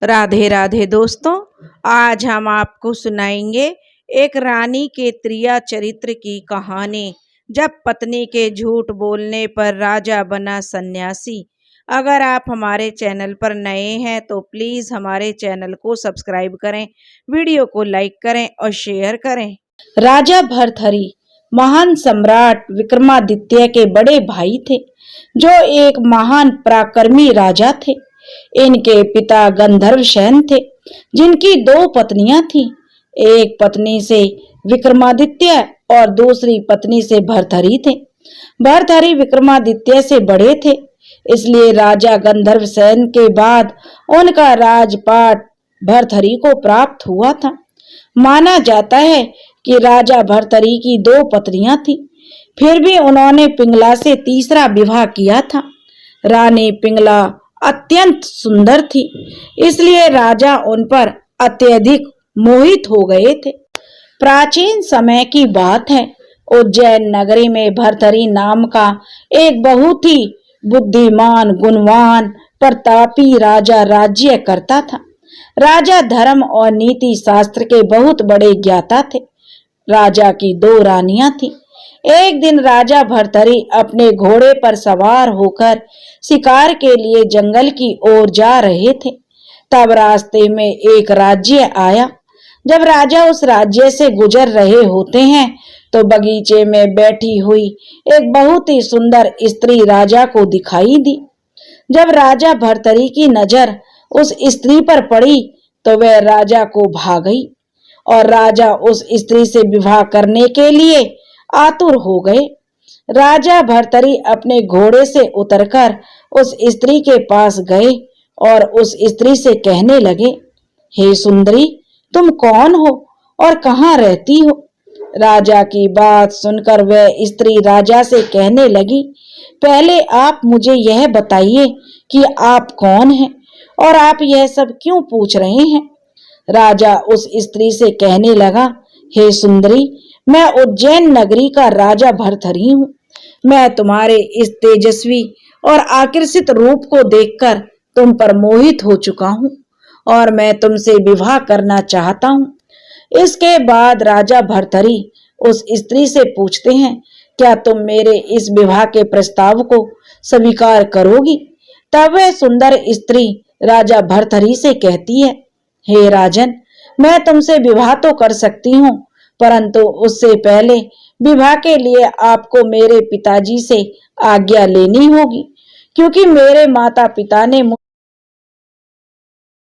राधे राधे दोस्तों, आज हम आपको सुनाएंगे एक रानी के त्रिया चरित्र की कहानी। जब पत्नी के झूठ बोलने पर राजा बना सन्यासी। अगर आप हमारे चैनल पर नए हैं तो प्लीज हमारे चैनल को सब्सक्राइब करें, वीडियो को लाइक करें और शेयर करें। राजा भर्तहरि महान सम्राट विक्रमादित्य के बड़े भाई थे, जो एक महान पराक्रमी राजा थे। इनके पिता गंधर्वसेन थे, जिनकी दो पत्नियां थीं। एक पत्नी से विक्रमादित्य और दूसरी पत्नी से भर्तहरि थे। भर्तहरि विक्रमादित्य से बड़े थे, इसलिए राजा गंधर्वसेन के बाद उनका राजपाट भर्तहरि को प्राप्त हुआ था। माना जाता है कि राजा भर्तहरि की दो पत्नियां थीं, फिर भी उन्होंने पिंगला से तीसरा विवाह किया था। रानी पिंगला अत्यंत सुंदर थी, इसलिए राजा उन पर अत्यधिक मोहित हो गए थे। प्राचीन समय की बात है, उज्जैन नगरी में भर्तहरि नाम का एक बहुत ही बुद्धिमान, गुणवान, प्रतापी राजा राज्य करता था। राजा धर्म और नीति शास्त्र के बहुत बड़े ज्ञाता थे। राजा की दो रानियां थीं। एक दिन राजा भर्तहरि अपने घोड़े पर सवार होकर शिकार के लिए जंगल की ओर जा रहे थे। तब रास्ते में एक राज्य आया। जब राजा उस राज्य से गुजर रहे होते हैं तो बगीचे में बैठी हुई एक बहुत ही सुंदर स्त्री राजा को दिखाई दी। जब राजा भर्तहरि की नजर उस स्त्री पर पड़ी तो वह राजा को भा गई और राजा उस स्त्री से विवाह करने के लिए आतुर हो गए। राजा भर्तहरि अपने घोड़े से उतरकर उस स्त्री के पास गए और उस स्त्री से कहने लगे, हे सुंदरी, तुम कौन हो और कहाँ रहती हो? राजा की बात सुनकर वह स्त्री राजा से कहने लगी, पहले आप मुझे यह बताइए कि आप कौन हैं और आप यह सब क्यों पूछ रहे हैं? राजा उस स्त्री से कहने लगा, हे सुंदरी, मैं उज्जैन नगरी का राजा भर्तहरि हूँ। मैं तुम्हारे इस तेजस्वी और आकर्षित रूप को देखकर तुम पर मोहित हो चुका हूँ और मैं तुमसे विवाह करना चाहता हूँ। इसके बाद राजा भर्तहरि उस स्त्री से पूछते हैं, क्या तुम मेरे इस विवाह के प्रस्ताव को स्वीकार करोगी? तब वह सुंदर स्त्री राजा भर्तहरि से कहती है, हे राजन, मैं तुमसे विवाह तो कर सकती हूँ, परंतु उससे पहले विवाह के लिए आपको मेरे पिताजी से आज्ञा लेनी होगी, क्योंकि मेरे माता पिता ने